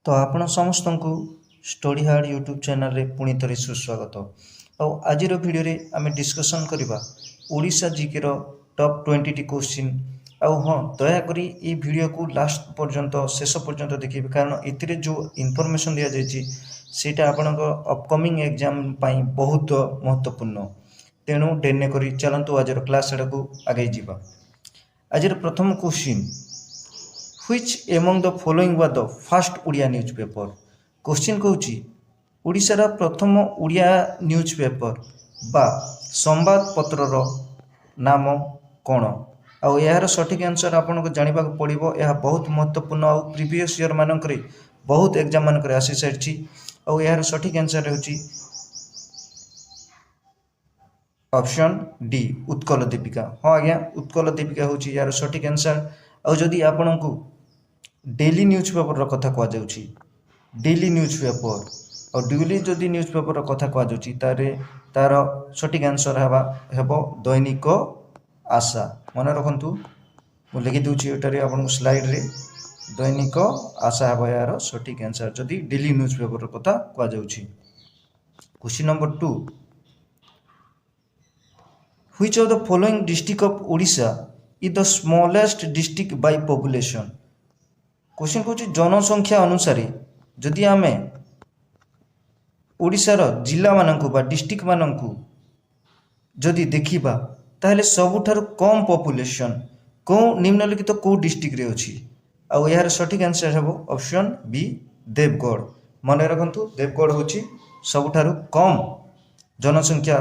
तो आपण समस्त को स्टडी हार्ड यूट्यूब चैनल रे पुणी थे सुस्वागत। आज वीडियो रे आम डिस्कसन करवा ओडिशा जीके रो टॉप 20 टी क्वेश्चन। हाँ, दयाकोरी ये वीडियो को लास्ट पर्यंत शेष पर्यंत देखिए, कारण ए जो इनफॉरमेशन दि जाइए सेटा आपण अपकमिंग एग्जाम पाई बहुत महत्वपूर्ण। तेणु डेने करी चलतु आज क्लास को आगे जावा। आज प्रथम question, Which among the following was the first Odia newspaper? Question कहूँ ओडिशार प्रथम ओडिया न्यूज़पेपर बा संवाद पत्रर नाम कौन? आउ यार सठिक आंसर आपको जानवा पड़ो। यह बहुत महत्वपूर्ण आउ प्रीवियस ईयर मानक बहुत एग्जाम मानक आसी सारी। आउ यार सठिक आंसर होची ऑप्शन डी उत्कल दीपिका। हाँ आज्ञा, उत्कल दीपिका हूँ यार सठिक आंसर। आउ जदि आपण को डेली न्यूज़पेपर कथा कहुच्छी, डेली न्यूज़पेपर और डेली जदि न्यूज़पेपर कथा कहुच्छी तार सठिक आंसर हेब दैनिक आशा। मन रखु मुझे लिखि दूची एटारे आपन स्लाइड रे दैनिक आशा हेब यार सठिक आंसर जदि डेली न्यूज़पेपर कथा कहुच्छी। Question number 2, Which of the following district of Odisha is the smallest district by population? Question कहूँ जनसंख्या अनुसार जदि आम ओडिशार जिला मानक बा डिस्ट्रिक्ट मानक जदि देखिबा ताहले सबुठारु कम पॉपुलेशन को निम्नलिखित को डिस्ट्रिक्ट रे अछि। आउ यार सठिक आंसर हेबो ऑप्शन बी देवगढ़। मन रखंतु देवगढ़ होछि सबुठारु कम जनसंख्या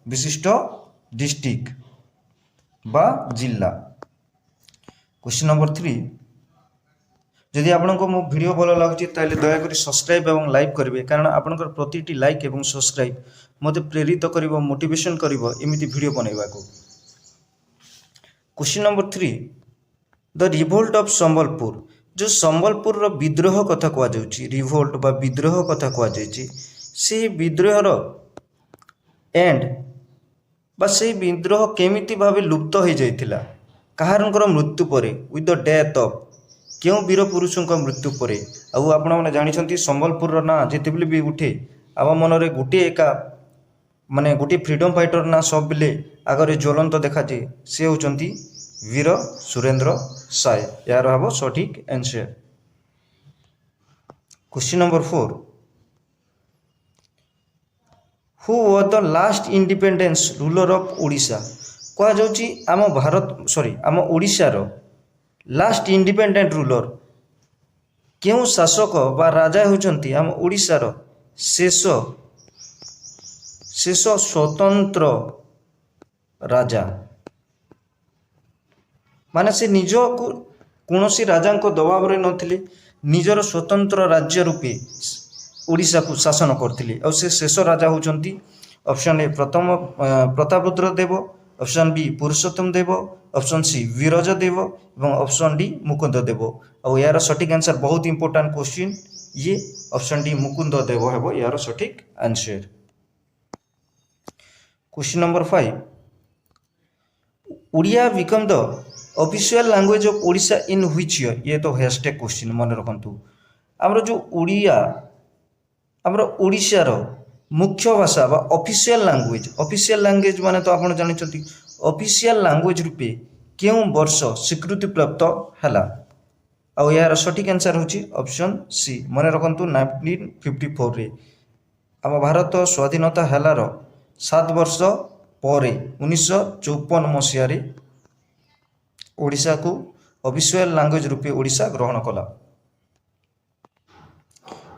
विशिष्ट डिस्ट्रिक्ट बा जिला। क्वेश्चन नंबर 3, जदि आपको मो वीडियो भल लगुच ताले दयाकोरी सब्सक्राइब और लाइक करेंगे, कारण आपंकर प्रति लाइक और सब्सक्राइब मत प्रेरित कर मोटिवेशन कर एमती वीडियो बनैबा को। Question number 3, the revolt of Sambalpur, जो संबलपुर रो विद्रोह कथा कहुच्छी, रिवोल्ट बा विद्रोह कथा कहुच्छी, से विद्रोहर एंड बा से विद्रोह केमिति भावे लुप्त हो जाइथिला, काहारंकर मृत्यु परे, विथ द डेथ ऑफ क्यों वीर पुरुषों मृत्यु पर। आउ आपण मैंने जानते संबलपुर ना जिते भी उठे आम मनरे गोटे एका माने गोटे फ्रीडम फाइटर ना सब बेले आगे ज्वलंत देखा जाए, सी होचंती वीर सुरेंद्र साय। यार हम सठिक answer. Question number 4, who was the last independence ruler of Odisha? कह जाउची आम भारत आम ओडिशार लास्ट इंडिपेंडेंट रूलर क्यों शासक बा राजा होचंती आम ओडिशार शेष स्वतंत्र राजा। माने से निज को कौनसी राजा को दबाव रे नथिले, निजर स्वतंत्र राज्य रूपे ओडिशा को शासन करथिले। और से शेष राजा होचंती ऑप्शन ए प्रथम प्रतापरुद्र देव, ऑप्शन बी पुरुषोत्तम देव, ऑप्शन सी विरज देव और ऑप्शन डी मुकुंद देव। और यार सठिक आंसर बहुत इंपोर्टेंट क्वेश्चन, ये ऑप्शन डी मुकुंद देव हेबो यार सठिक answer. Question number 5, Odia become the official language of Odisha in which year? ये तो हैशटैग क्वेश्चन मन रखंतु। हमरो जो ओडिया हमरो ओडिशार मुख्य भाषा बा ऑफिशियल लैंग्वेज माने तो आपण जानिछंती ऑफिशियल लैंग्वेज रूपे केउं वर्ष स्वीकृति प्राप्त हैला? आउ यार सठिक आंसर होची ऑप्शन सी। मन रखंतु 1954 रे आम भारत स्वाधीनता हैलार 7 वर्ष पर 1954 मसीह रे ओडिशा को ऑफिशियल लैंग्वेज रूपे ओडिशा ग्रहण कला।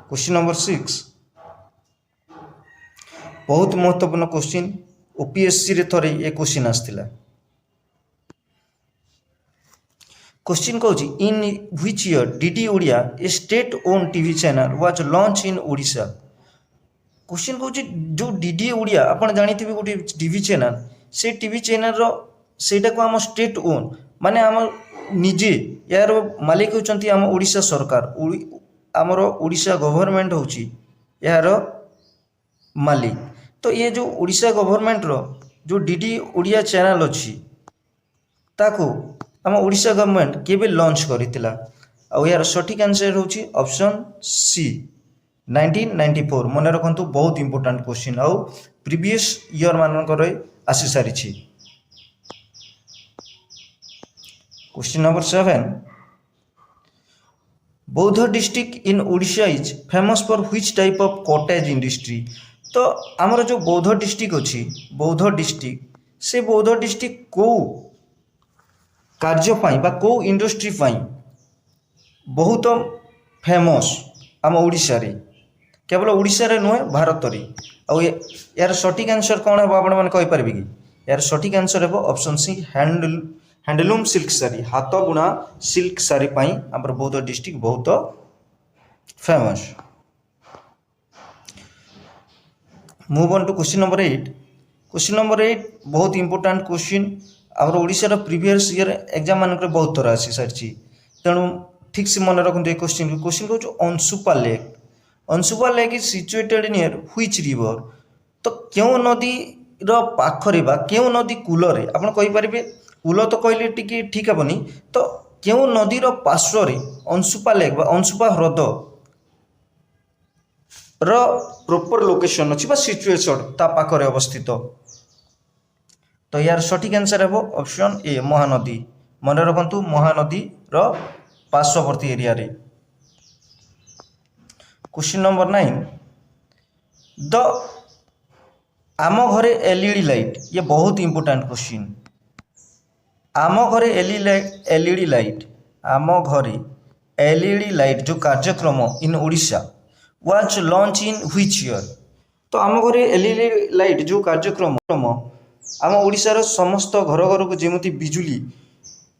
क्वेश्चन नंबर 6, बहुत महत्वपूर्ण क्वेश्चन, ओपीएससी रे थरे ये क्वेश्चन आसथिला। क्वेश्चन कहूँ इन which year DD Odia A state own TV channel was launched in Odisha? Question कहूँ जो डीडी ओडिया आपण जानी गोटे टीवी चैनल, से टीवी चैनल रो सेटा को आम स्टेट ओन माने आम निजे यार मालिक होचंती आम ओडिशा सरकार, आमर ओडिशा गवर्नमेंट होची यार मालिक। तो ये जो ओडिशा गवर्नमेंट रो जो डीडी ओडिया चैनल अच्छी ताको आम ओडिशा गवर्नमेंट केबे लॉन्च करितिला? ଆଉ यार सठिक आंसर होची ऑप्शन सी 1994 मन रखु बहुत इंपोर्टेंट क्वेश्चन आउ प्रीवियस ईयर मानकर आसी सारी क्वेश्चन नंबर 7 बौद्ध district in Odisha is famous for which type of cottage industry तो आमर जो बौद्ध डिस्ट्रिक्ट अच्छी बौद्ध डिस्ट्रिक्ट से बौद्ध डिस्ट्रिक्ट को कार्यपाई बा को इंडस्ट्री पाई बहुत फेमस आम ओडिशा रे केवल ओडिशा रे नुहे भारत रे आउ यार सठिक आंसर कौन है आपण मैंने कहीपर कि यार सठिक आंसर है option C handloom silk sari हाथ बुणा सिल्क साड़ी पाई आम बौद्ध डिस्ट्रिक्ट बहुत famous. Move on to question number 8 question number 8 बहुत इंपोर्टेंट क्वेश्चन आम ओडिशा प्रीवियस ईयर एग्जाम मान बहुत थर आसी सारी तेणु ठीक से मन रखते क्वेश्चन कौन Anshupa lake is situated near which river तो क्यों नदी पाखरे बा क्यों नदी कूलरे आपन कहि परिबे कूल तो कहले टिके ठीक हेबनी तो क्यों नदी पार्श्व अंशुपा लेक बा अंशुपा ह्रद रो प्रॉपर लोकेशन अच्छी सिचुएशन ता पाखरे अवस्थित तो यार सठिक आंसर है ऑप्शन ए महानदी मन रखु महानदी रो पार्श्ववर्ती एरिया रे। क्वेश्चन नंबर 9 द आम घरे एलईडी लाइट ये बहुत इंपोर्टेंट क्वेश्चन आम घरे एलईडी लाइट आम घरे एलईडी लाइट जो कार्यक्रम in Odisha was launched in which year तो आम घरे एलईडी लाइट जो कार्यक्रम आम ओडिशार समस्त घर घर को जेमती बिजुली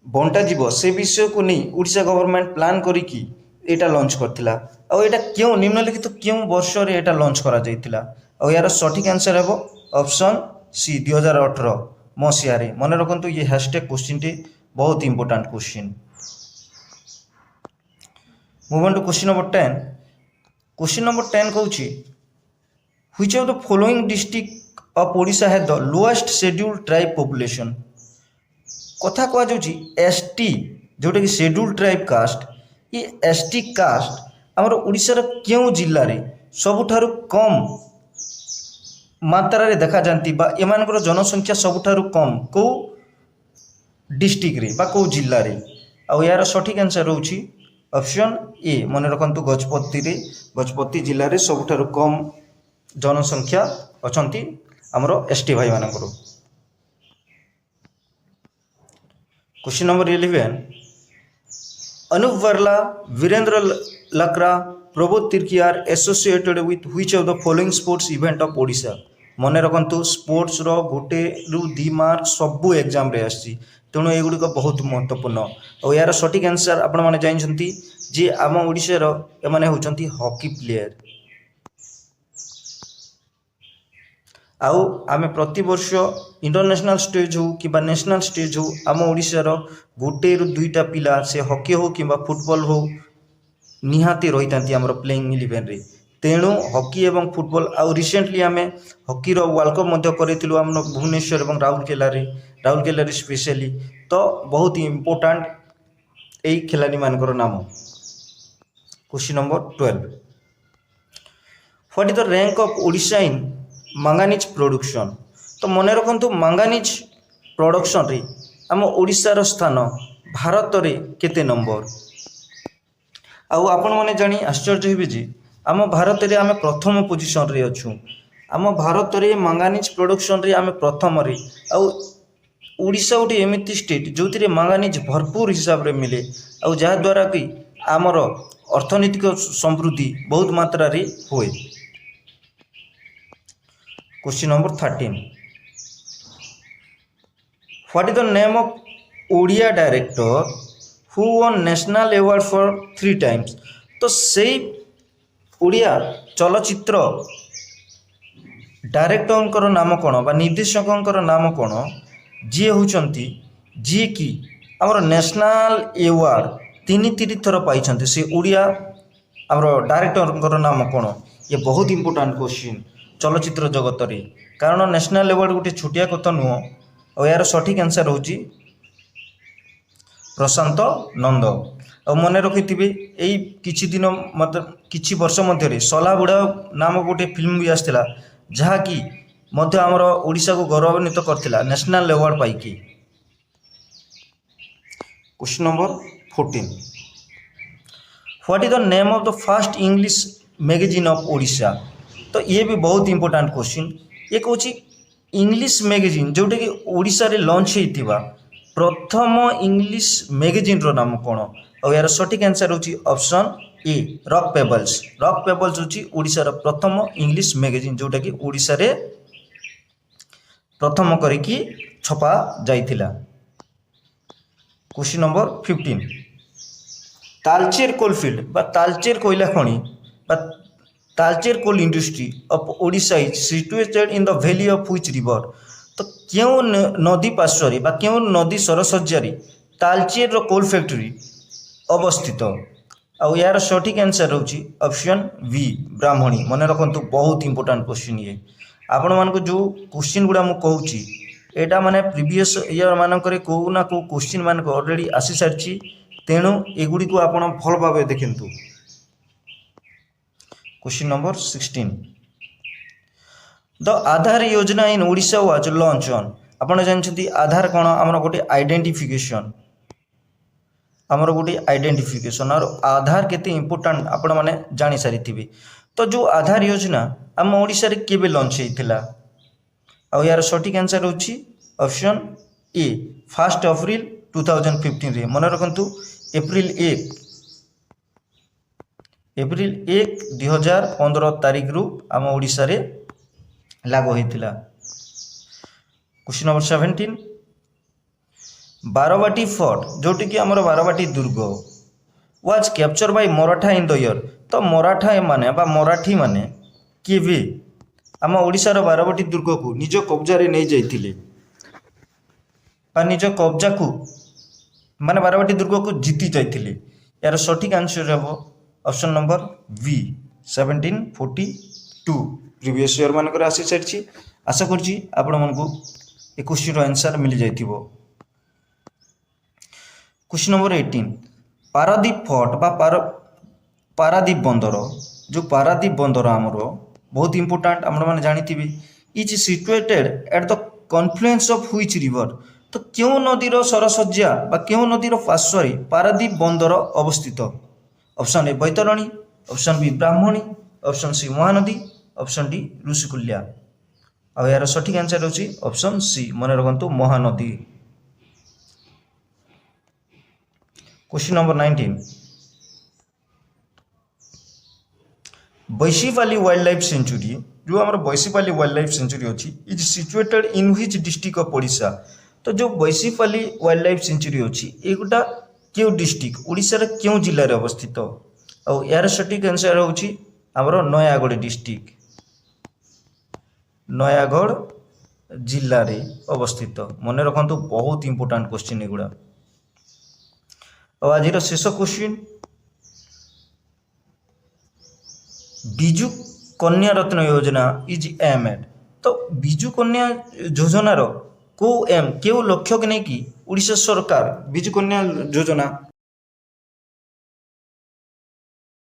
बंटा जीव से विषय को नहीं ओडिशा गवर्नमेंट प्लान करिकी एटा लॉन्च करथिला और एटा क्यों निम्नलिखित तो क्यों वर्ष रे एटा लॉन्च करा जाइतिला और यार सठिक आंसर है ऑप्शन सी 2018 मसीहा रे मन रखु ये हैशटैग क्वेश्चन टी बहुत important question. Move on to question number 10 कहूँ which of the following district of Odisha has the lowest scheduled tribe population कथा कह जाउची एसटी जोटा कि शेड्यूल्ड ट्राइब कास्ट ये एसटी कास्ट आमर ओडिशार क्यों जिल्ला रे सबुठारु कम मात्रा रे देखा जानती बा एमानकर जनसंख्या सबुठारु कम को डिस्ट्रिक्ट रे बा को जिल्ला रे आ यार सठिक आंसर रहउची ऑप्शन ए मन रखंतु गजपति जिल्ला रे सबुठारु कम जनसंख्या अछंती आमर एसटी भाई मानकर। क्वेश्चन नंबर 11 अनूप वर्ला वीरेंद्र लकरा प्रबोध तिर्कियार associated with which of the following sports event of Odisha मन रखु स्पोर्ट्स रो गोटे रु 2 मार्क सबू एग्जाम रे आसी तेणु एगुड़िक बहुत महत्वपूर्ण और यार सठिक आंसर आपण मैंने जानते जे आम ओडिशार एमाने होचंती हॉकी प्लेयर आउ आम प्रति वर्ष इंटरनेशनल स्टेज हो कि नेशनल स्टेज हो आम ओडिशार गोटे रु 2टा पिला से हॉकी हो कि फुटबॉल हो निहाती रही था आम प्लेइंग 11 रे तेणु हॉकी एवं फुटबॉल आउ रिसेंटली आम हॉकी रो वर्ल्ड कप करूँ आम भुवनेश्वर और राउरकेला स्पेशली तो बहुत इंपोर्टेंट यही खिलाड़ी मानकर नाम। Question number 12 what is the rank of Odisha in manganese production तो मन रखु मांगानिज प्रोडक्शन रे आम ओडिशार स्थान भारत रे केते नंबर आउ आपण मैंने जानी आश्चर्य हे जे आम भारत रे आम प्रथम पोजिशन रे अच्छू आम भारत रे मांगानिज प्रोडक्शन रे आम प्रथम रे आउ ओडिशा गोटे एमती स्टेट जो थी मांगानिज भरपूर हिसाब रे मिले आउ जहाद्वारा कि आमर अर्थनैतिक समृद्धि बहुत मात्रा रे होए। Question number 13 what is the name of Odia director who one national award for 3 times तो से ओडिया चलचित्र डायरेक्टर नाम कौन बा निर्देशक नाम कौन जी होचंती जी कि आमर नेशनल अवार्ड 3 थर पाई से ओडिया आमर डायरेक्टर नाम कौन ये बहुत इंपोर्टेंट क्वेश्चन चलचित्र जगत रे कारण नेशनल अवार्ड गोटे छोटिया कथा नुह और यार सठिक आंसर होची प्रशांत नंद। और मन रखिथिबे एई किछि दिन मतलब किछि वर्ष मध्य सलाबुढ़ा नामक गोटे फिल्म भी आसला जहाँकि मध्य आमर ओडिशा को गौरवान्वित करथिला नेशनल अवार्ड पाइकी। Question number 14, what is the name of the first English magazine of Odisha. तो ये भी बहुत इंपोर्टेंट क्वेश्चन। ये कौन इंग्लिश मैगजीन जोटा कि ओडिशा रे लॉन्च होइतिबा प्रथम इंग्लिश मैगजीन रो नाम कौन। और यार सठिक आंसर होची option A rock pebbles. Rock pebbles होची ओडिशा रो प्रथम इंग्लिश मैगजीन जोटा कि ओडिशा रे प्रथम करिकी छपा जाइथिला। क्वेश्चन नंबर 15, तालचेर कोलफिल्ड बा तालचेर कोयला खनि बा Talcher coal industry of Odisha is situated in the valley of which river. तो क्यों नदी पार्श्व बा क्यों नदी सरसज्जारी तालचेर रो कोल फैक्ट्री अवस्थित। आउ यार सठिक आंसर होची ऑप्शन बी ब्राह्मणी। मन रखंतु बहुत इंपोर्टेंट क्वेश्चन ये। आपण मानको जो क्वेश्चन गुडा मु कहूची एटा माने प्रीवियस ईयर मानकरे को ना को क्वेश्चन मानक ऑलरेडी आसी सारची, तेणु एगुड़ी को आपण भल भाव देखंतु। क्वेश्चन नंबर 16, द आधार योजना इन ओडिशा वाज लॉन्च ऑन। आपण जानछथि आधार कोन हमर गोटे आइडेंटिफिकेशन, हमर गोटे आइडेंटिफिकेशन और आधार केते इंपोर्टेंट आपण माने जानि सारिथिबे। तो जो आधार योजना हम ओडिशा रे केबे लॉन्च हेतिला। और यार सठिक आंसर होची ऑप्शन ए 1 अप्रैल 2015 रे। मन रखंतु एप्रिल 1 2015 तारीख रु आम ओडिशा रे लागू होइतिला। क्वेश्चन नंबर 17, बारवाटी फोर्ट जोटी कि हमर बारवाटी दुर्ग was captured by Maratha in the year. तो मराठा माने बा मराठी माने केबे आम ओडिशार बारवाटी दुर्ग को निज कब्जा रे नहीं जाइथिले बा निज कब्जा को माने बारवाटी दुर्ग को जीति जाइथिले। यार सठिक आंसर हेबो option number B 1742। Previous year मानकर आसी सारछि। आशा करछि आपण मानकु ए क्वेश्चन रो आंसर मिल जाइथिबो। क्वेश्चन नंबर 18, पारादीप फोर्ट बा पारादीप बंदर। जो पारादीप बंदर आमरो बहुत इंपोर्टेंट आपण माने जानिथिबे is situated at the confluence of which river. तो क्यों नदी रो सरसज्जा बा क्यों नदी रो पार्श्व रे पारादीप बंदर अवस्थित। Option A Baitarani, option B Brahmani, option C Mahanadi, option D Rushikulya. और यार सठिक आंसर होची ऑप्शन सी मन रखंतु Mahanadi. Question number 19, Baishipali wildlife sanctuary जो हमारे बैशीपाली वाइल्ड लाइफ सेंचुरी अच्छी is situated in which district of Odisha. तो जो बैशीपाली वाइल्ड लाइफ सेंचुरी अच्छी एगुटा क्यों डिस्ट्रिक्ट ओडिशा रे क्यों जिल्ला रे अवस्थित। और यार सठिक आंसर होची हमरो नयागढ़ डिस्ट्रिक्ट, नयागढ़ जिल्ला रे अवस्थित। मन रखंतु बहुत इंपोर्टेंट क्वेश्चन एगुड़ा। और आज शेष क्वेश्चन, बिजु कन्या रत्न योजना इज एम एट। तो बिजु कन्या योजनार को एम केउ लक्ष्य के नहीं कि ओडिशा सरकार बिजु कन्या योजना